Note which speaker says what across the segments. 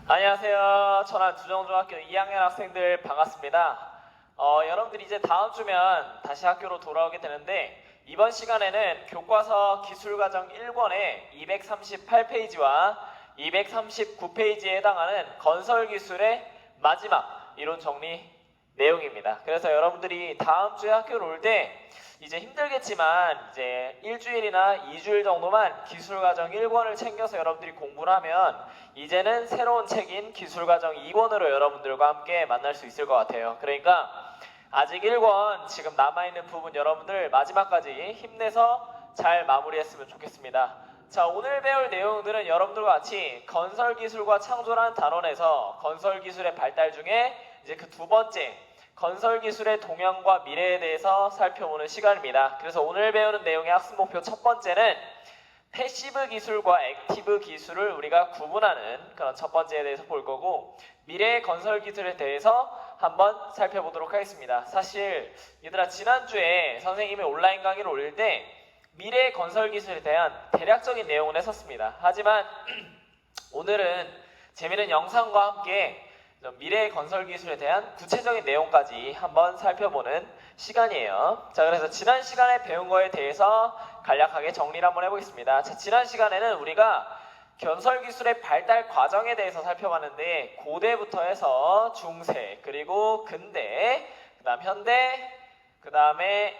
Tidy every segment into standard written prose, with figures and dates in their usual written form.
Speaker 1: 안녕하세요. 천안 두정중학교 2학년 학생들 반갑습니다. 여러분들이 이제 다음 주면 다시 학교로 돌아오게 되는데 이번 시간에는 교과서 기술과정 1권의 238페이지와 239페이지에 해당하는 건설기술의 마지막 이론 정리 내용입니다. 그래서 여러분들이 다음 주에 학교를 올 때 이제 힘들겠지만 이제 일주일이나 2주일 정도만 기술과정 1권을 챙겨서 여러분들이 공부를 하면 이제는 새로운 책인 기술과정 2권으로 여러분들과 함께 만날 수 있을 것 같아요. 그러니까 아직 1권 지금 남아있는 부분 여러분들 마지막까지 힘내서 잘 마무리했으면 좋겠습니다. 자, 오늘 배울 내용들은 여러분들과 같이 건설기술과 창조라는 단원에서 건설기술의 발달 중에 이제 그 두 번째 건설기술의 동향과 미래에 대해서 살펴보는 시간입니다. 그래서 오늘 배우는 내용의 학습 목표 첫 번째는 패시브 기술과 액티브 기술을 우리가 구분하는 그런 첫 번째에 대해서 볼 거고, 미래의 건설 기술에 대해서 한번 살펴보도록 하겠습니다. 사실 얘들아, 지난주에 선생님이 온라인 강의를 올릴 때 미래의 건설 기술에 대한 대략적인 내용을 했었습니다. 하지만 오늘은 재미있는 영상과 함께 미래의 건설 기술에 대한 구체적인 내용까지 한번 살펴보는 시간이에요. 자, 그래서 지난 시간에 배운 거에 대해서 간략하게 정리를 한번 해보겠습니다. 자, 지난 시간에는 우리가 건설 기술의 발달 과정에 대해서 살펴봤는데 고대부터 해서 중세, 그리고 근대, 그 다음 현대, 그 다음에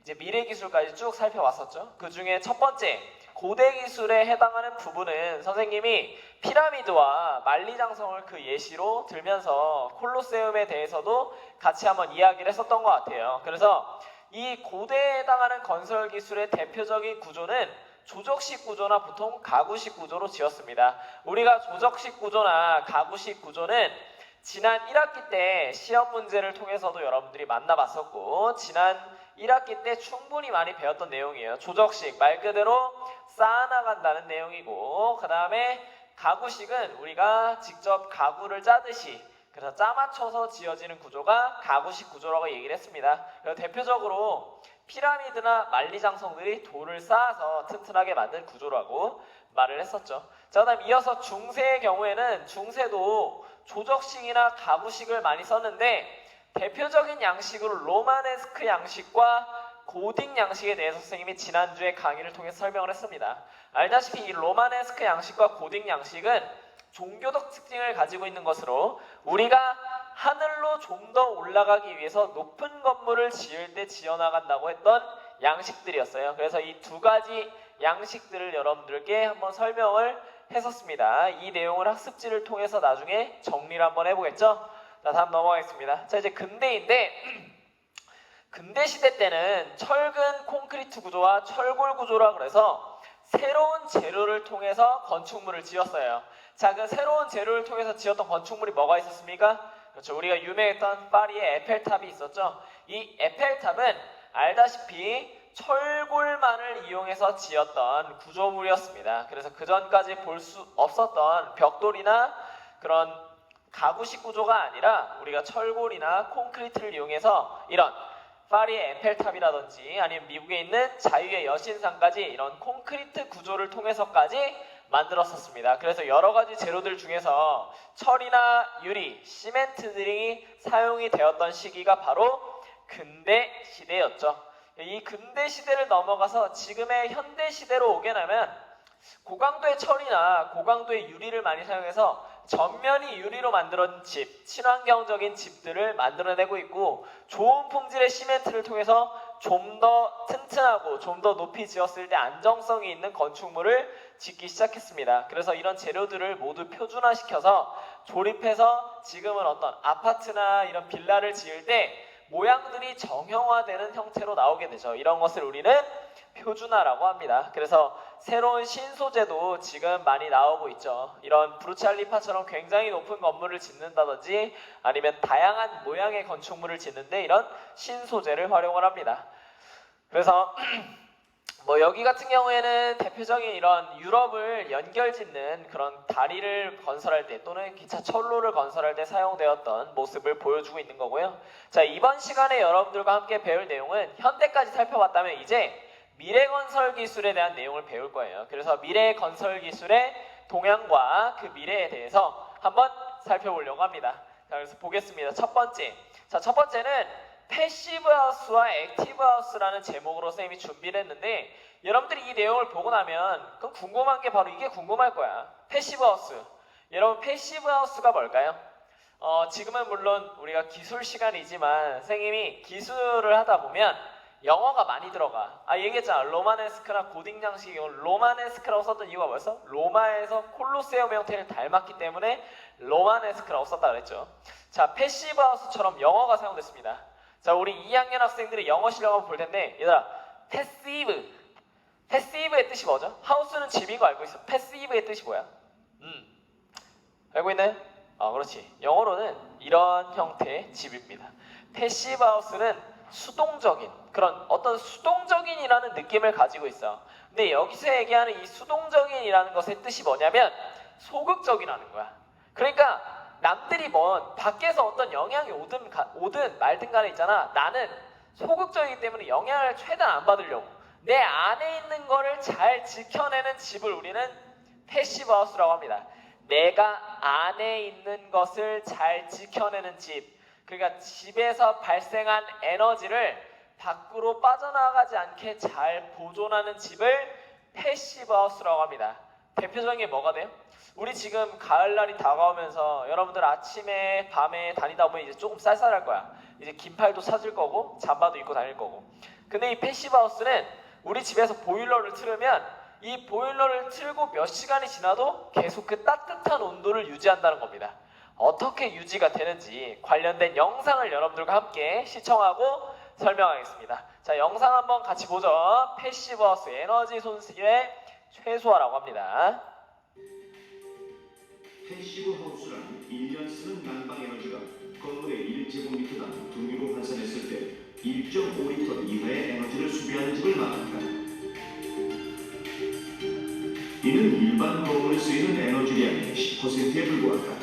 Speaker 1: 이제 미래 기술까지 쭉 살펴봤었죠. 그 중에 첫 번째 고대 기술에 해당하는 부분은 선생님이 피라미드와 만리장성을 그 예시로 들면서 콜로세움에 대해서도 같이 한번 이야기를 했었던 것 같아요. 그래서 이 고대에 해당하는 건설 기술의 대표적인 구조는 조적식 구조나 보통 가구식 구조로 지었습니다. 우리가 조적식 구조나 가구식 구조는 지난 1학기 때 시험 문제를 통해서도 여러분들이 만나봤었고, 지난 1학기 때 충분히 많이 배웠던 내용이에요. 조적식, 말 그대로 쌓아나간다는 내용이고, 그 다음에 가구식은 우리가 직접 가구를 짜듯이, 그래서 짜맞춰서 지어지는 구조가 가구식 구조라고 얘기를 했습니다. 그래서 대표적으로 피라미드나 만리장성들이 돌을 쌓아서 튼튼하게 만든 구조라고 말을 했었죠. 자, 그다음 이어서 중세의 경우에는 중세도 조적식이나 가구식을 많이 썼는데 대표적인 양식으로 로마네스크 양식과 고딕 양식에 대해서 선생님이 지난주에 강의를 통해서 설명을 했습니다. 알다시피 이 로마네스크 양식과 고딕 양식은 종교적 특징을 가지고 있는 것으로 우리가 하늘로 좀 더 올라가기 위해서 높은 건물을 지을 때 지어나간다고 했던 양식들이었어요. 그래서 이 두 가지 양식들을 여러분들께 한번 설명을 했었습니다. 이 내용을 학습지를 통해서 나중에 정리를 한번 해보겠죠. 자, 다음 넘어가겠습니다. 자, 이제 근대인데 근대 시대 때는 철근 콘크리트 구조와 철골 구조라 그래서 새로운 재료를 통해서 건축물을 지었어요. 자, 그 새로운 재료를 통해서 지었던 건축물이 뭐가 있었습니까? 그렇죠. 우리가 유명했던 파리의 에펠탑이 있었죠. 이 에펠탑은 알다시피 철골만을 이용해서 지었던 구조물이었습니다. 그래서 그 전까지 볼 수 없었던 벽돌이나 그런 가구식 구조가 아니라 우리가 철골이나 콘크리트를 이용해서 이런 파리의 에펠탑이라든지 아니면 미국에 있는 자유의 여신상까지 이런 콘크리트 구조를 통해서까지 만들었었습니다. 그래서 여러 가지 재료들 중에서 철이나 유리, 시멘트들이 사용이 되었던 시기가 바로 근대 시대였죠. 이 근대 시대를 넘어가서 지금의 현대 시대로 오게 되면 고강도의 철이나 고강도의 유리를 많이 사용해서 전면이 유리로 만들어진 집, 친환경적인 집들을 만들어내고 있고, 좋은 품질의 시멘트를 통해서 좀 더 튼튼하고 좀 더 높이 지었을 때 안정성이 있는 건축물을 짓기 시작했습니다. 그래서 이런 재료들을 모두 표준화시켜서 조립해서 지금은 어떤 아파트나 이런 빌라를 지을 때 모양들이 정형화되는 형태로 나오게 되죠. 이런 것을 우리는 표준화라고 합니다. 그래서 새로운 신소재도 지금 많이 나오고 있죠. 이런 부르치알리파처럼 굉장히 높은 건물을 짓는다든지 아니면 다양한 모양의 건축물을 짓는데 이런 신소재를 활용을 합니다. 그래서 여기 같은 경우에는 대표적인 이런 유럽을 연결짓는 그런 다리를 건설할 때 또는 기차 철로를 건설할 때 사용되었던 모습을 보여주고 있는 거고요. 자, 이번 시간에 여러분들과 함께 배울 내용은 현대까지 살펴봤다면 이제 미래 건설 기술에 대한 내용을 배울 거예요. 그래서 미래 건설 기술의 동향과 그 미래에 대해서 한번 살펴보려고 합니다. 자, 그래서 보겠습니다. 첫 번째. 자, 첫 번째는 패시브 하우스와 액티브 하우스라는 제목으로 쌤이 준비를 했는데 여러분들이 이 내용을 보고 나면 그럼 궁금한 게 바로 이게 궁금할 거야. 패시브 하우스. 여러분 패시브 하우스가 뭘까요? 지금은 물론 우리가 기술 시간이지만 선생님이 기술을 하다 보면 영어가 많이 들어가. 얘기했잖아. 로마네스크나 고딩 양식의 경우 로마네스크라고 썼던 이유가 뭐였어? 로마에서 콜로세움 형태를 닮았기 때문에 로마네스크라고 썼다 그랬죠. 자, 패시브 하우스처럼 영어가 사용됐습니다. 자, 우리 2학년 학생들이 영어 실력 한번 볼 텐데 얘들아, 패시브의 뜻이 뭐죠? 하우스는 집인 거 알고 있어. 패시브의 뜻이 뭐야? 알고 있나요? 그렇지. 영어로는 이런 형태의 집입니다. 패시브 하우스는 수동적인 그런 어떤 수동적인이라는 느낌을 가지고 있어. 근데 여기서 얘기하는 이 수동적인이라는 것의 뜻이 뭐냐면 소극적이라는 거야. 그러니까 남들이 밖에서 어떤 영향이 오든 말든 간에 있잖아. 나는 소극적이기 때문에 영향을 최대한 안 받으려고 내 안에 있는 거를 잘 지켜내는 집을 우리는 패시브 하우스라고 합니다. 내가 안에 있는 것을 잘 지켜내는 집. 그러니까 집에서 발생한 에너지를 밖으로 빠져나가지 않게 잘 보존하는 집을 패시브 하우스라고 합니다. 대표적인 게 뭐가 돼요? 우리 지금 가을날이 다가오면서 여러분들 아침에 밤에 다니다 보면 이제 조금 쌀쌀할 거야. 이제 긴팔도 찾을 거고 잠바도 입고 다닐 거고. 근데 이 패시브 하우스는 우리 집에서 보일러를 틀으면 이 보일러를 틀고 몇 시간이 지나도 계속 그 따뜻한 온도를 유지한다는 겁니다. 어떻게 유지가 되는지 관련된 영상을 여러분들과 함께 시청하고 설명하겠습니다. 자, 영상 한번 같이 보죠. 패시브 하우스 에너지 손실의 최소화라고 합니다.
Speaker 2: 패시브 하우스란 1년 쓰는 난방 에너지가 건물의 1제곱미터당 등유로 환산했을 때 1.5리터 이하의 에너지를 수비하는 집을 말한다. 이는 일반 건물에 쓰이는 에너지량의 10%에 불과하다.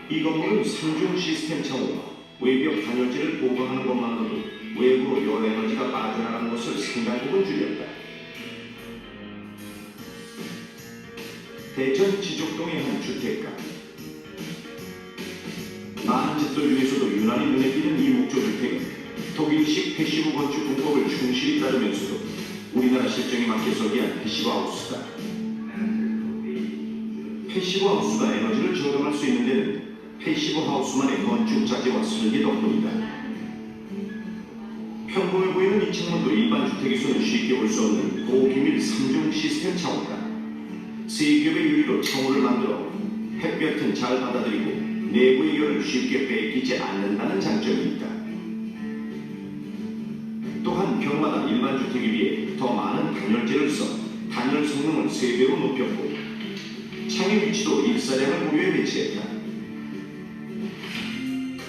Speaker 2: 이 건물은 3중 시스템 창호와 외벽 단열재를 보강하는 것만으로도 외부로 열 에너지가 빠져나가는 것을 상당 부분 줄였다. 대전 지족동의 한 주택가. 많은 집들 중에서도 유난히 눈에 띄는 이 목조주택은 독일식 패시브 건축 공법을 충실히 따르면서도 우리나라 실정에 맞게 설계한 패시브 하우스다. 패시브 하우스가 에너지를 저감할 수 있는 데는 패시브 하우스만의 건축 자재와 설계 덕분이다. 평범해 보이는 이 창문도 일반 주택에서는 쉽게 볼 수 없는 고기밀 3중 시스템 창호다. 3겹의 유리로 창호를 만들어 햇볕은 잘 받아들이고 내부의 열을 쉽게 뺏기지 않는다는 장점이 있다. 또한 벽마다 일반 주택에 비해 더 많은 단열재를 써 단열 성능을 3배로 높였고 창의 위치도 일사량을 무료에 배치했다.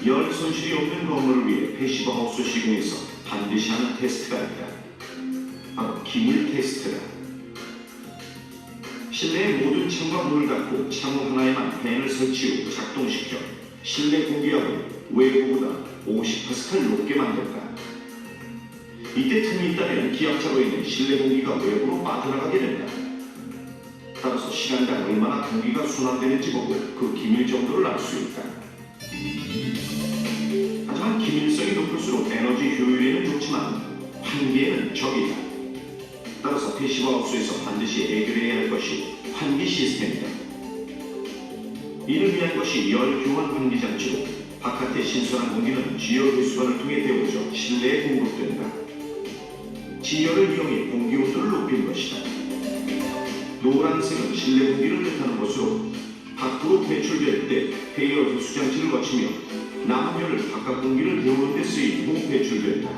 Speaker 2: 열 손실이 없는 건물을 위해 패시브 하우스 시공에서 반드시 하는 테스트가 있다. 바로 기물 테스트다. 실내의 모든 창과 문을 닫고 창호 하나에만 팬을 설치 후 작동시켜 실내 공기압을 외부보다 50파스칼 높게 만든다. 이때 틈이 있다면 기압차로 인해 실내 공기가 외부로 빠져나가게 된다. 따라서 시간당 얼마나 공기가 순환되는지 보고 그 기밀 정도를 알 수 있다. 하지만 기밀성이 높을수록 에너지 효율에는 좋지만 환기에는 적이다. 따라서 패시브 하우스에서 반드시 해결해야 할 것이 환기 시스템이다. 이를 위한 것이 열 교환 환기 장치로 바깥의 신선한 공기는 지열 배수관을 통해 데워져 실내에 공급된다. 지열을 이용해 공기 온도를 높이는 것이다. 노란색은 실내 공기를 뜻하는 것으로 밖으로 배출될 때 폐열 흡수 장치를 거치며 남은 열을 바깥 공기를 데우는 데 쓰인 후 배출된다.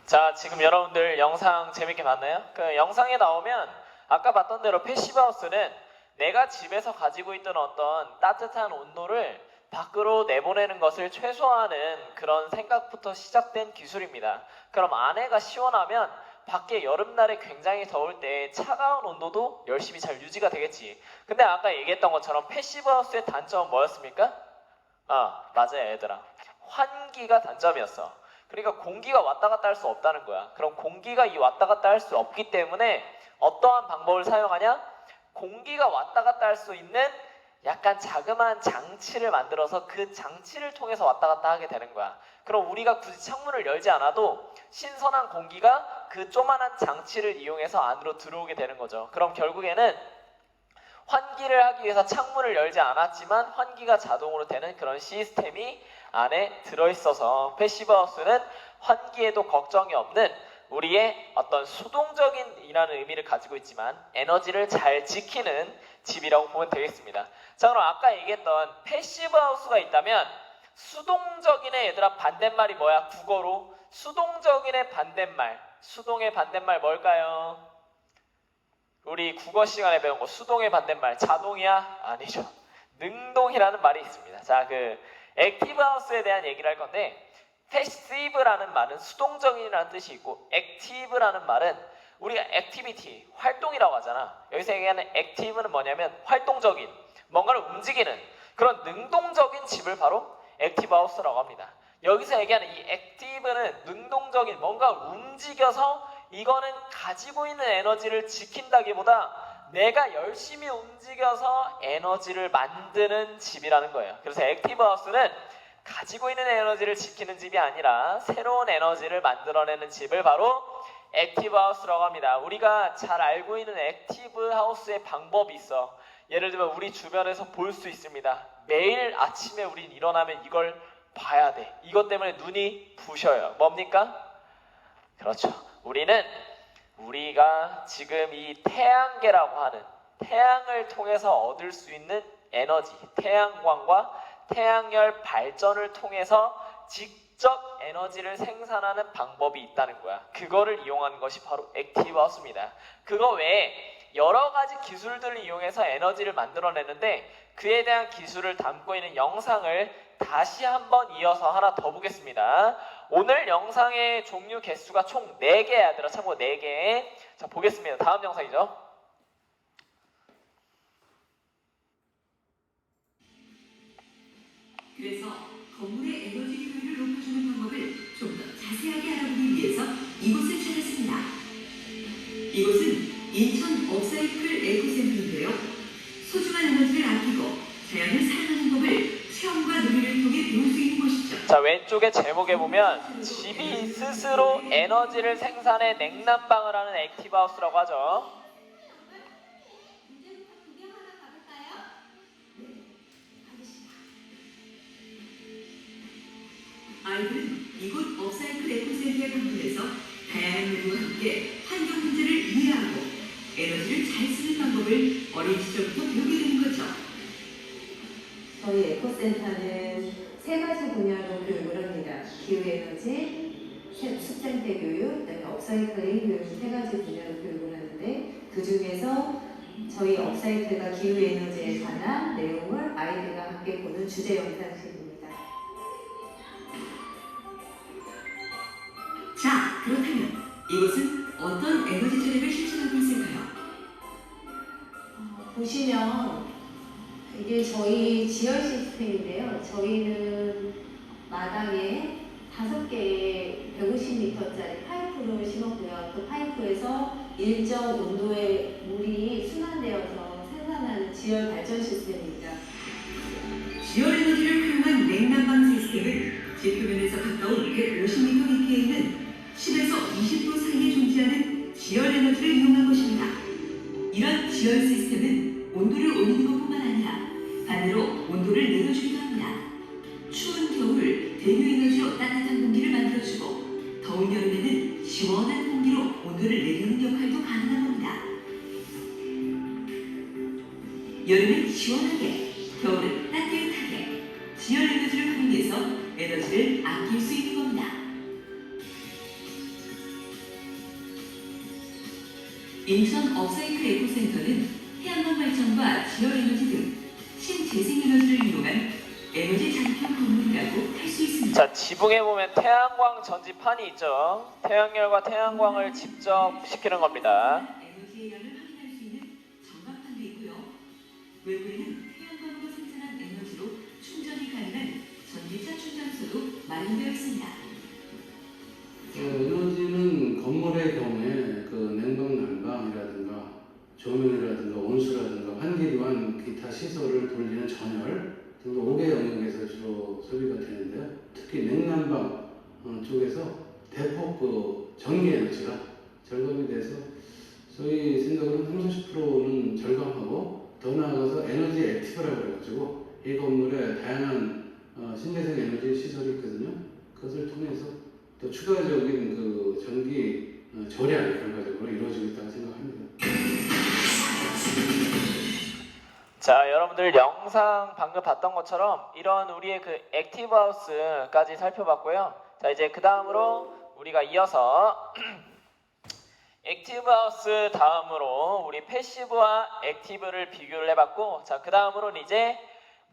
Speaker 1: 자, 지금 여러분들 영상 재밌게 봤나요? 그 영상에 나오면 아까 봤던 대로 패시브 하우스는 내가 집에서 가지고 있던 어떤 따뜻한 온도를 밖으로 내보내는 것을 최소화하는 그런 생각부터 시작된 기술입니다. 그럼 안에가 시원하면 밖에 여름날에 굉장히 더울 때 차가운 온도도 열심히 잘 유지가 되겠지. 근데 아까 얘기했던 것처럼 패시브 하우스의 단점은 뭐였습니까? 맞아요 얘들아. 환기가 단점이었어. 그러니까 공기가 왔다 갔다 할 수 없다는 거야. 그럼 공기가 이 왔다 갔다 할 수 없기 때문에 어떠한 방법을 사용하냐? 공기가 왔다 갔다 할 수 있는 약간 자그마한 장치를 만들어서 그 장치를 통해서 왔다 갔다 하게 되는 거야. 그럼 우리가 굳이 창문을 열지 않아도 신선한 공기가 그 조만한 장치를 이용해서 안으로 들어오게 되는 거죠. 그럼 결국에는 환기를 하기 위해서 창문을 열지 않았지만 환기가 자동으로 되는 그런 시스템이 안에 들어있어서 패시브 하우스는 환기에도 걱정이 없는 우리의 어떤 수동적인이라는 의미를 가지고 있지만 에너지를 잘 지키는 집이라고 보면 되겠습니다. 자, 그럼 아까 얘기했던 패시브 하우스가 있다면 수동적인의 얘들아 반대말이 뭐야? 국어로 수동적인의 반대말, 수동의 반대말 뭘까요? 우리 국어 시간에 배운 거 수동의 반대말 자동이야? 아니죠. 능동이라는 말이 있습니다. 자, 그 액티브 하우스에 대한 얘기를 할 건데 패시브라는 말은 수동적인이라는 뜻이 있고 액티브라는 말은 우리가 액티비티, 활동이라고 하잖아. 여기서 얘기하는 액티브는 뭐냐면 활동적인, 뭔가를 움직이는 그런 능동적인 집을 바로 액티브 하우스라고 합니다. 여기서 얘기하는 이 액티브는 능동적인, 뭔가 움직여서 이거는 가지고 있는 에너지를 지킨다기보다 내가 열심히 움직여서 에너지를 만드는 집이라는 거예요. 그래서 액티브 하우스는 가지고 있는 에너지를 지키는 집이 아니라 새로운 에너지를 만들어내는 집을 바로 액티브 하우스라고 합니다. 우리가 잘 알고 있는 액티브 하우스의 방법이 있어. 예를 들면 우리 주변에서 볼 수 있습니다. 매일 아침에 우린 일어나면 이걸 봐야 돼. 이것 때문에 눈이 부셔요. 뭡니까? 그렇죠. 우리가 지금 이 태양계라고 하는 태양을 통해서 얻을 수 있는 에너지, 태양광과 태양열 발전을 통해서 직접 에너지를 생산하는 방법이 있다는 거야. 그거를 이용하는 것이 바로 액티브 하우스입니다. 그거 외에 여러 가지 기술들을 이용해서 에너지를 만들어내는데 그에 대한 기술을 담고 있는 영상을 다시 한번 이어서 하나 더 보겠습니다. 오늘 영상의 종류 개수가 총 4개야 얘들아. 참고 4개. 자, 보겠습니다. 다음 영상이죠.
Speaker 3: 그래서 건물의 에너지 효율을 높여주는 방법을 좀 더 자세하게 알아보기 위해서 이곳을 찾았습니다. 이곳은 인천 업사이클 에코센터인데요. 소중한 에너지를 아끼고 자연을 사랑하는 법을 체험과 놀이를 통해 배울 수 있는 곳이죠.
Speaker 1: 자, 왼쪽에 제목에 보면 집이 스스로 에너지를 생산해 냉난방을 하는 액티브 하우스라고 하죠.
Speaker 3: 아이들은 이곳 업사이클 에코센터에 방문해서 다양한 놀이와 함께 환경 문제를 이해하고 에너지를 잘 쓰는 방법을 어린 시절부터 배우게 되는 거죠.
Speaker 4: 저희 에코센터는 3가지 분야로 교육을 합니다. 기후에너지, 숙장대 교육, 그다음에 업사이클링 교육 3가지 분야로 교육을 하는데 그 중에서 저희 업사이클과 기후에너지에 관한 내용을 아이들과 함께 보는 주제 영상실입니다.
Speaker 3: 자, 그렇다면 이곳은 어떤 에너지 절약을 실천하고 있을까요?
Speaker 4: 보시면 이게 저희 지열 시스템인데요. 저희는 마당에 5개의 150m짜리 파이프를 심었고요. 그 파이프에서 일정 온도의 물이 순환되어서 생산하는 지열 발전 시스템입니다.
Speaker 3: 지열 에너지를 활용한 냉난방 시스템은 지표면에서 가까운 150m 밑에 있는 10에서 20도 사이에 존재하는 지열 에너지를 이용한 것입니다. 이런 지열 시스템은 온도를 올리는 것뿐만 아니라 반대로 온도를 내려주기도 합니다. 추운 겨울 대류 에너지로 따뜻한 공기를 만들어주고 더운 여름에는 시원한 공기로 온도를 내리는 역할도 가능한 겁니다. 여름엔 시원하게, 겨울은 따뜻하게 지열 에너지를 활용해서 에너지를 아낄 수 있는 겁니다. 인천 업사이클 에코센터는 태양광 발전과 지열 에너지 등 신재생 에너지를 이용한 에너지 장편 건물이라고 할 수 있습니다.
Speaker 1: 자, 지붕에 보면 태양광 전지판이 있죠. 태양열과 태양광을 직접 시키는 겁니다.
Speaker 3: 에너지의 양을 확인할 수 있는 전광판도 있고요. 외부에는 태양광으로 생산한 에너지로 충전이 가능한 전기차 충전소도 마련되어 있습니다.
Speaker 5: 에너지는 건물의 경우에 그 냉방, 난방이라든가 조명이라든가 온수라든가 환기 또한 기타 시설을 돌리는 전열 등도 5개 영역에서 주로 소비가 되는데요. 특히 냉난방 쪽에서 대폭 그 전기 에너지가 절감이 돼서 저희 생각으로는 30~40%는 절감하고 더 나아가서 에너지 액티브라고 해가지고 이 건물에 다양한 신재생 에너지 시설이 있거든요. 그것을 통해서 또 추가적인 그 전기 절약이 결과적으로 이루어지고 있다고 생각합니다.
Speaker 1: 자, 여러분들 영상 방금 봤던 것처럼 이런 우리의 그 액티브 하우스까지 살펴봤고요. 자, 이제 그 다음으로 우리가 이어서 액티브 하우스 다음으로 우리 패시브와 액티브를 비교를 해봤고, 자, 그 다음으로는 이제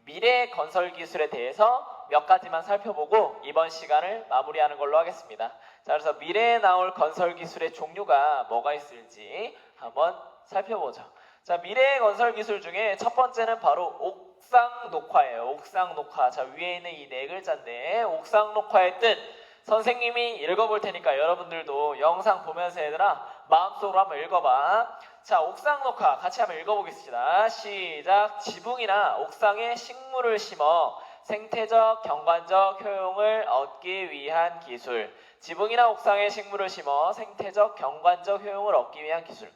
Speaker 1: 미래 건설 기술에 대해서 몇 가지만 살펴보고 이번 시간을 마무리하는 걸로 하겠습니다. 자, 그래서 미래에 나올 건설 기술의 종류가 뭐가 있을지 한번 살펴보죠. 자, 미래의 건설 기술 중에 첫 번째는 바로 옥상 녹화예요. 옥상 녹화. 자, 위에 있는 이 네 글자인데 옥상 녹화의 뜻 선생님이 읽어볼 테니까 여러분들도 영상 보면서 얘들아 마음속으로 한번 읽어봐. 자, 옥상 녹화 같이 한번 읽어보겠습니다. 시작. 지붕이나 옥상에 식물을 심어 생태적, 경관적 효용을 얻기 위한 기술. 지붕이나 옥상에 식물을 심어 생태적, 경관적 효용을 얻기 위한 기술.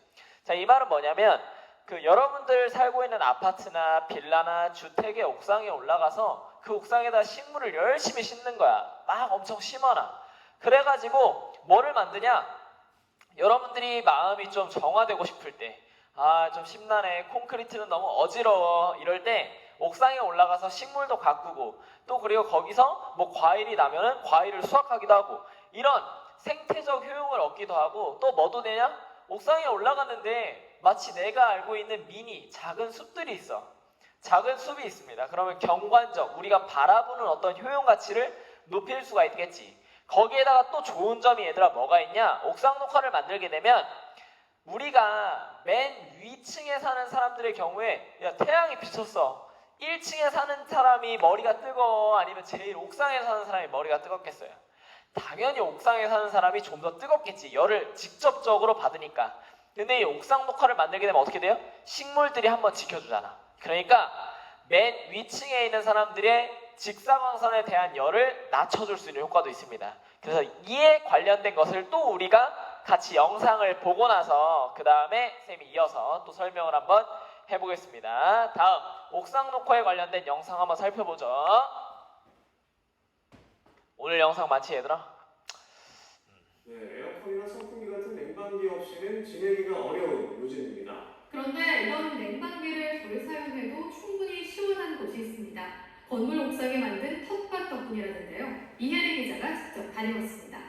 Speaker 1: 자, 이 말은 뭐냐면 그 여러분들 살고 있는 아파트나 빌라나 주택의 옥상에 올라가서 그 옥상에다 식물을 열심히 심는 거야. 막 엄청 심어놔. 그래가지고 뭐를 만드냐? 여러분들이 마음이 좀 정화되고 싶을 때, 좀 심란해, 콘크리트는 너무 어지러워, 이럴 때 옥상에 올라가서 식물도 가꾸고, 또 그리고 거기서 뭐 과일이 나면은 과일을 수확하기도 하고, 이런 생태적 효용을 얻기도 하고, 또 뭐도 되냐? 옥상에 올라갔는데 마치 내가 알고 있는 미니 작은 숲들이 있어. 작은 숲이 있습니다. 그러면 경관적, 우리가 바라보는 어떤 효용 가치를 높일 수가 있겠지. 거기에다가 또 좋은 점이 얘들아 뭐가 있냐? 옥상 녹화를 만들게 되면 우리가 맨 위층에 사는 사람들의 경우에 야, 태양이 비쳤어. 1층에 사는 사람이 머리가 뜨거워? 아니면 제일 옥상에 사는 사람이 머리가 뜨겁겠어요? 당연히 옥상에 사는 사람이 좀 더 뜨겁겠지. 열을 직접적으로 받으니까. 근데 이 옥상 녹화를 만들게 되면 어떻게 돼요? 식물들이 한번 지켜주잖아. 그러니까 맨 위층에 있는 사람들의 직사광선에 대한 열을 낮춰줄 수 있는 효과도 있습니다. 그래서 이에 관련된 것을 또 우리가 같이 영상을 보고 나서 그 다음에 쌤이 이어서 또 설명을 한번 해보겠습니다. 다음 옥상 녹화에 관련된 영상 한번 살펴보죠. 오늘 영상 많지 얘들아?
Speaker 6: 네, 에어컨이나 선풍기 같은 냉방기 없이는 지내기가 어려운 요즘입니다.
Speaker 7: 그런데 이런 냉방기를 덜 사용해도 충분히 시원한 곳이 있습니다. 건물 옥상에 만든 텃밭 덕분이라는데요. 이혜리 기자가 직접 다녀왔습니다.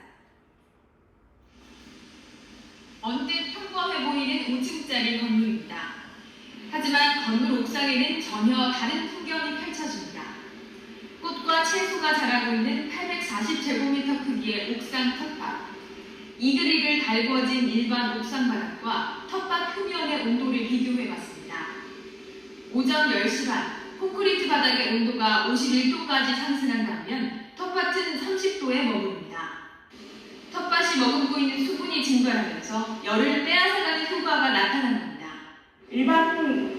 Speaker 7: 언뜻 평범해 보이는 5층짜리 건물입니다. 하지만 건물 옥상에는 전혀 다른 풍경이 펼쳐집니다. 꽃과 채소가 자라고 있는 840제곱미터 크기의 옥상 텃밭. 이글이글 달궈진 일반 옥상 바닥과 텃밭 표면의 온도를 비교해봤습니다. 오전 10시 반, 콘크리트 바닥의 온도가 51도까지 상승한다면 텃밭은 30도에 머무릅니다. 텃밭이 머금고 있는 수분이 증발하면서 열을 빼앗아가는 효과가 나타납니다.
Speaker 8: 일반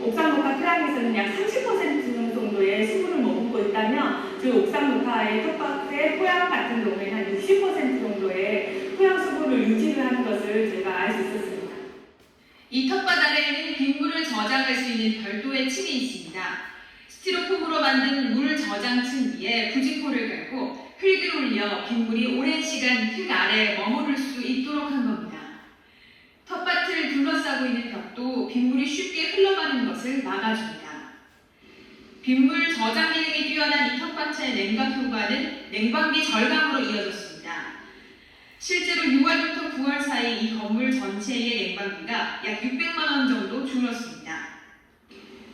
Speaker 8: 옥상 녹화 트락에서는 약 30% 정도의 수분을 머금고 있다면 그 옥상 녹화의 텃밭의 토양 같은 경우에는 한 60% 정도의 토양 수분을 유지를 하는 것을 제가 알 수 있었습니다.
Speaker 7: 이 텃밭 아래에는 빗물을 저장할 수 있는 별도의 층이 있습니다. 스티로폼으로 만든 물 저장층 위에 부직포를 깔고 흙을 올려 빗물이 오랜 시간 흙 아래에 머무를 수 있도록 한 겁니다. 텃밭을 둘러싸고 있는 벽도 빗물이 쉽게 흘러가는 것을 막아줍니다. 빗물 저장 기능이 뛰어난 이 텃밭의 냉각 효과는 냉방비 절감으로 이어졌습니다. 실제로 6월부터 9월 사이 이 건물 전체의 냉방비가 약 600만 원 정도 줄었습니다.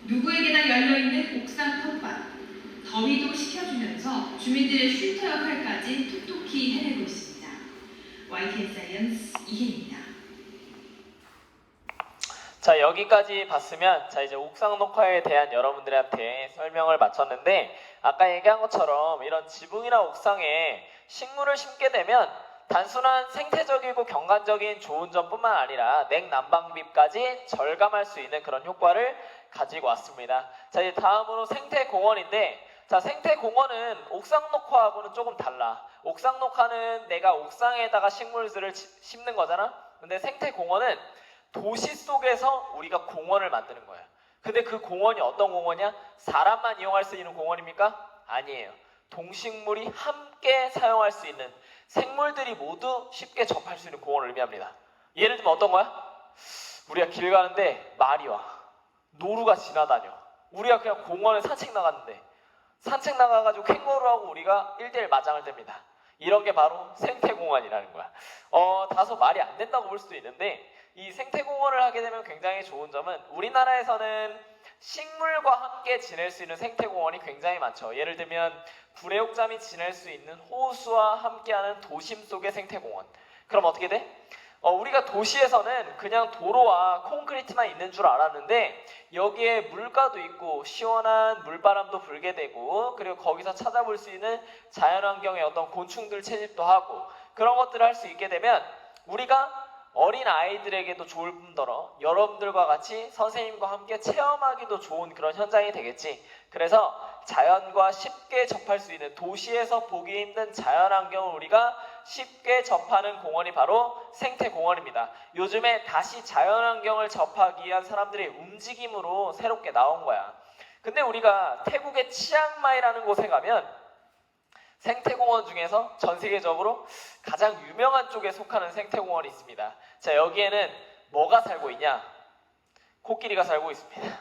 Speaker 7: 누구에게나 열려있는 옥상 텃밭. 더위도 식혀주면서 주민들의 쉼터 역할까지 톡톡히 해내고 있습니다. YTN 사이언스 이혜입니다.
Speaker 1: 자, 여기까지 봤으면 자 이제 옥상 녹화에 대한 여러분들한테 설명을 마쳤는데, 아까 얘기한 것처럼 이런 지붕이나 옥상에 식물을 심게 되면 단순한 생태적이고 경관적인 좋은 점뿐만 아니라 냉난방비까지 절감할 수 있는 그런 효과를 가지고 왔습니다. 자, 이제 다음으로 생태공원인데, 자, 생태공원은 옥상 녹화하고는 조금 달라. 옥상 녹화는 내가 옥상에다가 식물들을 심는 거잖아. 근데 생태공원은 도시 속에서 우리가 공원을 만드는 거야. 근데 그 공원이 어떤 공원이야? 사람만 이용할 수 있는 공원입니까? 아니에요. 동식물이 함께 사용할 수 있는, 생물들이 모두 쉽게 접할 수 있는 공원을 의미합니다. 예를 들면 어떤 거야? 우리가 길 가는데 말이 와. 노루가 지나다녀. 우리가 그냥 공원에 산책 나갔는데 산책 나가가지고 캥거루하고 우리가 1대1 맞짱을 댑니다. 이런 게 바로 생태공원이라는 거야. 다소 말이 안 된다고 볼 수도 있는데, 이 생태공원을 하게 되면 굉장히 좋은 점은 우리나라에서는 식물과 함께 지낼 수 있는 생태공원이 굉장히 많죠. 예를 들면 불애옥잠이 지낼 수 있는 호수와 함께하는 도심 속의 생태공원. 그럼 어떻게 돼? 우리가 도시에서는 그냥 도로와 콘크리트만 있는 줄 알았는데, 여기에 물가도 있고 시원한 물바람도 불게 되고, 그리고 거기서 찾아볼 수 있는 자연환경의 어떤 곤충들 채집도 하고, 그런 것들을 할 수 있게 되면 우리가 어린 아이들에게도 좋을 뿐더러 여러분들과 같이 선생님과 함께 체험하기도 좋은 그런 현장이 되겠지. 그래서 자연과 쉽게 접할 수 있는, 도시에서 보기 힘든 자연환경을 우리가 쉽게 접하는 공원이 바로 생태공원입니다. 요즘에 다시 자연환경을 접하기 위한 사람들의 움직임으로 새롭게 나온 거야. 근데 우리가 태국의 치앙마이라는 곳에 가면 생태공원 중에서 전 세계적으로 가장 유명한 쪽에 속하는 생태공원이 있습니다. 자, 여기에는 뭐가 살고 있냐? 코끼리가 살고 있습니다.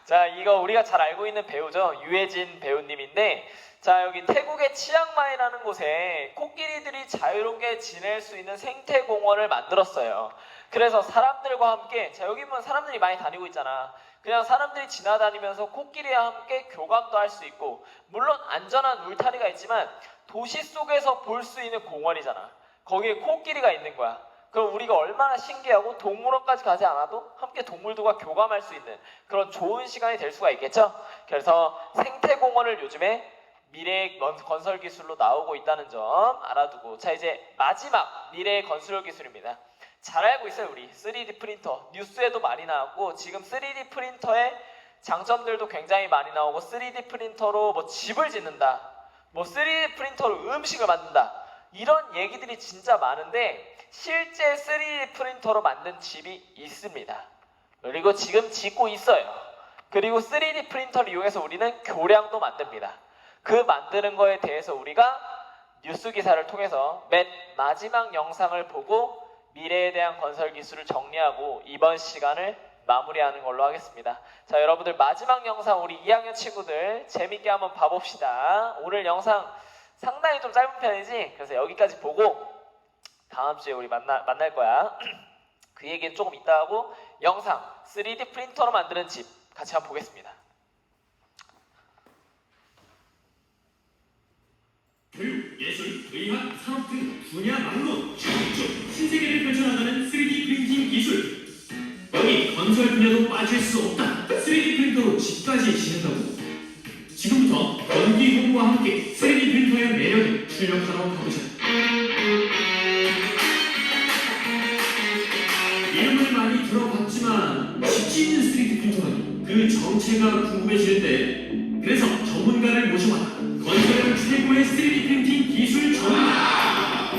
Speaker 1: 자, 이거 우리가 잘 알고 있는 배우죠. 유해진 배우님인데, 자, 여기 태국의 치앙마이라는 곳에 코끼리들이 자유롭게 지낼 수 있는 생태공원을 만들었어요. 그래서 사람들과 함께, 자, 여기 보면 사람들이 많이 다니고 있잖아. 그냥 사람들이 지나다니면서 코끼리와 함께 교감도 할 수 있고, 물론 안전한 울타리가 있지만 도시 속에서 볼 수 있는 공원이잖아. 거기에 코끼리가 있는 거야. 그럼 우리가 얼마나 신기하고, 동물원까지 가지 않아도 함께 동물들과 교감할 수 있는 그런 좋은 시간이 될 수가 있겠죠. 그래서 생태공원을 요즘에 미래의 건설 기술로 나오고 있다는 점 알아두고, 자, 이제 마지막 미래의 건설 기술입니다. 잘 알고 있어요. 우리 3D 프린터 뉴스에도 많이 나왔고, 지금 3D 프린터의 장점들도 굉장히 많이 나오고, 3D 프린터로 뭐 집을 짓는다, 뭐 3D 프린터로 음식을 만든다, 이런 얘기들이 진짜 많은데 실제 3D 프린터로 만든 집이 있습니다. 그리고 지금 짓고 있어요. 그리고 3D 프린터를 이용해서 우리는 교량도 만듭니다. 그 만드는 거에 대해서 우리가 뉴스 기사를 통해서 맨 마지막 영상을 보고 미래에 대한 건설 기술을 정리하고 이번 시간을 마무리하는 걸로 하겠습니다. 자, 여러분들 마지막 영상 우리 2학년 친구들 재밌게 한번 봐봅시다. 오늘 영상 상당히 좀 짧은 편이지? 그래서 여기까지 보고 다음 주에 우리 만날 거야. 그 얘기는 조금 이따 하고, 영상 3D 프린터로 만드는 집 같이 한번 보겠습니다.
Speaker 9: 교육, 예술, 의학, 산업 등 분야망로 신세계를 펼쳐나가는 3D 프린팅 기술. 여기 건설 분야도 빠질 수 없다. 3D 프린터로 집까지 짓는다고? 지금부터 건기 홍보와 함께 3D 프린터의 매력을 출력하러 가보자. 이름을 많이 들어봤지만 쉽지 않은 3D 프린터는 그 정체가 궁금해지는데, 그래서 전문가를 모셔봤다. 건설형 최고의 3D 프린팅 기술 전문가.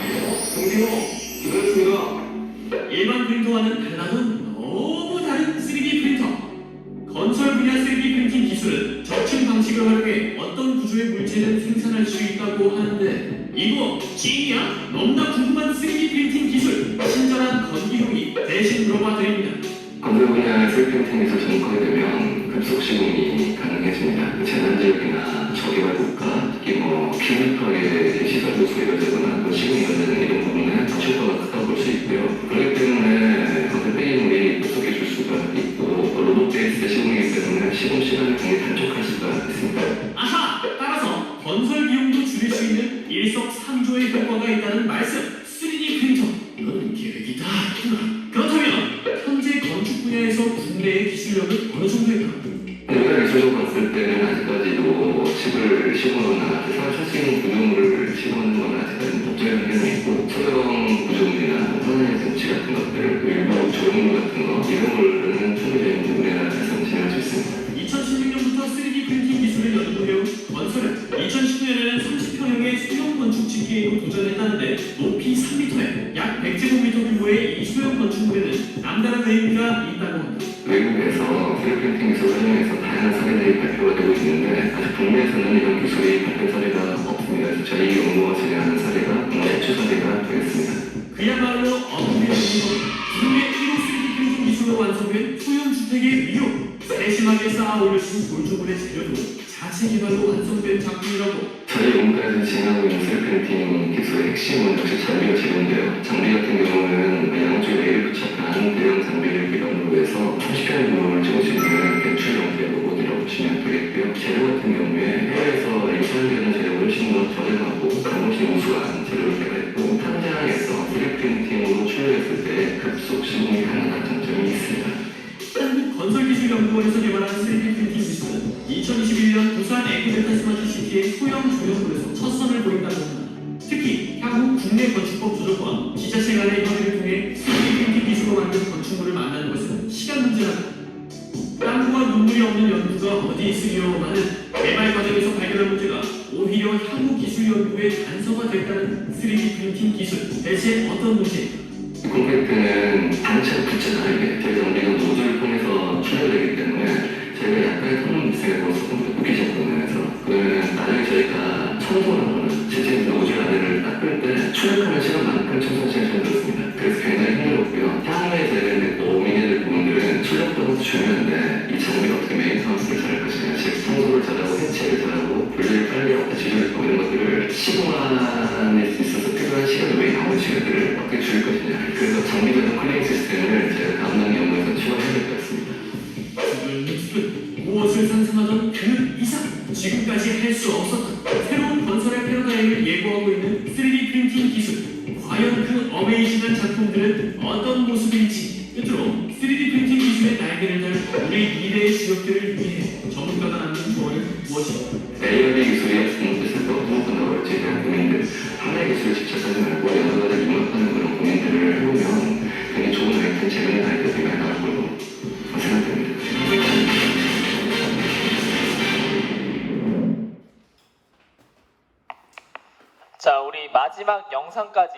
Speaker 9: 그렇습니다. 일반 프린터와는 달라는 너무 다른 3D 프린터. 건설 분야 3D 프린팅 기술은 적층 방식을 활용해 어떤 구조의 물체든 생산할 수 있다고 하는데, 이거 찐이야? 너무나 궁금한 3D 프린팅 기술. 친절한 건기용이 대신 물어봐드립니다.
Speaker 10: 건설 분야 3D 프린팅에서 전공이 되면 급속 시공이 가능해집니다. 재난지역이나 저개발 국가, 특히 큐미터의 시설 보수가 되거나 시공이 되는 이런 부분은 효과가 크다고 볼 수 있고요. 그렇기 때문에 건설 페이물이 급속해질 수가 있고, 로봇 베이스의 시공이기 때문에 시공 시간을 굉장히 단축할 수가 있습니다. 있습니다.
Speaker 9: 아하! 따라서 건설 비용도 줄일 수 있는 일석삼조의 효과가 있다는 말씀. 3D 프린터. 너는 계획이 다 있구나. 그렇다면 현재 건축 분야에서 국내의 기술력은 어느 정도일까?
Speaker 10: 우리가 기술적으로 봤을 때는 아직까지도 집을 시공하거나 세상을 살 수 있는 구조물을 시공하는 건 아직까지는 법적인 한계는 있고 소형 구조물이나 산업의 전치 같은 것들, 일부 조형물 같은 거 이런 거는 충분히 우리나라에서 진행할 수 있습니다.
Speaker 9: 2016년부터 3D 프린팅 기술을 연구해온 건설은 2019년에는 30평형의 소형 건축 짓기에도 도전했다는데 높이 3m에 약 100제곱미터 규모의 이 소형 건축물에는 남다른 의미가 있다고 합니다.
Speaker 10: 외국에서 3D 프린팅 기술을 활용해서 다양한 사례들이 발표가 되고 있는데 아직 국내에서는 이런 기술이 발표 사례가 없습니다. 그래서 저희 연구가 진행하는 사례가 최초 사례가 되겠습니다.
Speaker 9: 그야말로 어부의 국내 1호 3D 프린팅 기술로 완성된 소형 주택의 위력, 세심하게 쌓아 올려진 골조물의 재료도 자체 개발로 완성된 작품이라고.
Speaker 10: 저희 연구단에서 진행하고 있는 3D 프린팅 기술의 핵심은 역시 장비와 재료인데요. 장비 같은 경우는 양쪽에 레일을 부착한 대형 장비를 기반으로 해서 30평의 규모를 찍을 수 있는 벤출 형태의 로봇이라고 보시면 되겠고요. 재료 같은 경우에 해외에서 일반되는 재료를 훨씬 더 저렴하고 훨씬 우수한 재료를 개발했고 현장에서 3D 프린팅으로 출력했을 때 급속 시공이 가능한 장점이 있습니다.
Speaker 9: 한국건설기술연구원에서 개발한 3D 프린팅 기술은 2021년 부산 에코델타스마트시티의 소형 조형물에서 첫 선을 보인다고 합니다. 특히 향후 국내 건축법 조정과 지자체 간의 협의를 통해 3D 프린팅 기술로 만든 건축물을 만나는 것은 시간 문제라고. 땀과 눈물이 없는 연구가 어디 있으려마는 개발 과정에서 발견한 문제가 오히려 향후 기술 연구의 단서가 됐다는 3D 프린팅 기술. 대체 어떤 문제일까?
Speaker 10: 콘크리트는 단체로 붙잖아요. 이게 저희 장비가 노즐을 통해서 출력되기 때문에 저희가 약간의 성능 미세가 조금 더 웃기셨거든요. 그래서 그러면 나중에 저희가 청소하거나 실제 노즐 안에를 닦을 때 출력하는 시간만큼 청소 시간이 들었습니다. 그래서 굉장히 힘들었고요. 향후에 저희가 고민해야 될 부분들은 출력도 중요한데 이 장비가 어떻게 메인터너스를 잘할 것이냐, 즉 청소를 잘하고 해체를 잘하고 분리를 빨리 하고 지저분하고 이런 것들을 시공안에 있어서 필요한 시간을 왜 나오는 시간들을 어떻게 줄일 것이냐. 그래서 장비적인 클리닝 시스템을 제가 다음 단계 연구에서 추가해야 될 것 같습니다.
Speaker 9: 무엇을 상상하던 그 이상 지금까지 할 수 없었던 새로운 건설의 패러다임을 예고하고 있는 3D 프린팅 기술. 과연 그 어메이징한 작품들은 어떤 모습일지. 끝으로 3D 프린팅 기술의 날개를 달 우리 미래의 지역들을 위해 전문가가 남긴 조언은 무엇일까?
Speaker 10: AI 기술이 중국에서 어떤 나올지에 대한 고민들, 하나의 기술을 집착하지 말고 여러 가지를 융합하는 그런 고민들을 해보면 굉장히 좋은 아이템, 재밌는 아이템들이 많이 나올 거라고 생각됩니다.
Speaker 1: 자, 우리 마지막 영상까지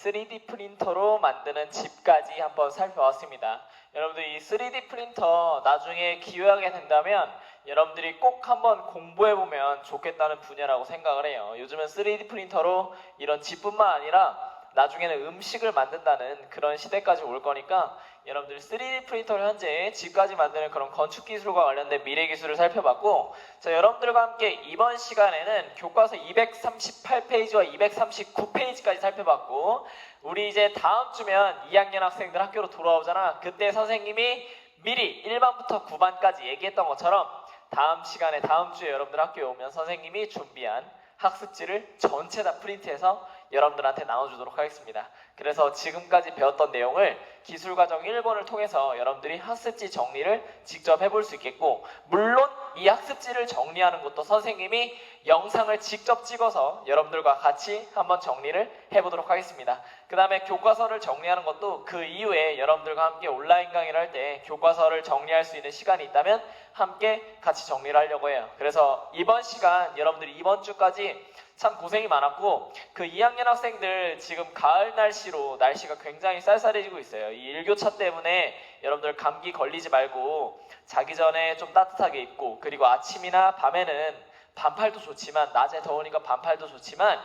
Speaker 1: 3D 프린터로 만드는 집까지 한번 살펴봤습니다. 여러분들 이 3D 프린터 나중에 기회하게 된다면 여러분들이 꼭 한번 공부해보면 좋겠다는 분야라고 생각을 해요. 요즘은 3D 프린터로 이런 집뿐만 아니라 나중에는 음식을 만든다는 그런 시대까지 올 거니까 여러분들 3D 프린터로 현재 집까지 만드는 그런 건축 기술과 관련된 미래 기술을 살펴봤고, 자, 여러분들과 함께 이번 시간에는 교과서 238페이지와 239페이지까지 살펴봤고, 우리 이제 다음 주면 2학년 학생들 학교로 돌아오잖아. 그때 선생님이 미리 1반부터 9반까지 얘기했던 것처럼 다음 시간에 다음 주에 여러분들 학교에 오면 선생님이 준비한 학습지를 전체 다 프린트해서 여러분들한테 나눠주도록 하겠습니다. 그래서 지금까지 배웠던 내용을 기술과정 1번을 통해서 여러분들이 학습지 정리를 직접 해볼 수 있겠고, 물론 이 학습지를 정리하는 것도 선생님이 영상을 직접 찍어서 여러분들과 같이 한번 정리를 해보도록 하겠습니다. 그 다음에 교과서를 정리하는 것도 그 이후에 여러분들과 함께 온라인 강의를 할 때 교과서를 정리할 수 있는 시간이 있다면 함께 같이 정리를 하려고 해요. 그래서 이번 시간 여러분들이 이번 주까지 참 고생이 많았고, 그 2학년 학생들 지금 가을 날씨로 날씨가 굉장히 쌀쌀해지고 있어요. 이 일교차 때문에 여러분들 감기 걸리지 말고 자기 전에 좀 따뜻하게 입고, 그리고 아침이나 밤에는 반팔도 좋지만, 낮에 더우니까 반팔도 좋지만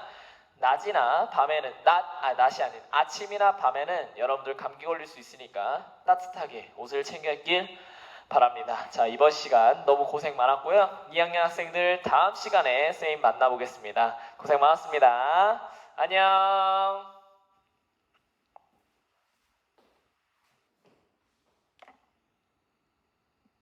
Speaker 1: 낮이나 밤에는 낮이 아닌 아침이나 밤에는 여러분들 감기 걸릴 수 있으니까 따뜻하게 옷을 챙겨 입길 바랍니다. 자, 이번 시간 너무 고생 많았고요. 2학년 학생들 다음 시간에 선생님 만나보겠습니다. 고생 많았습니다. 안녕.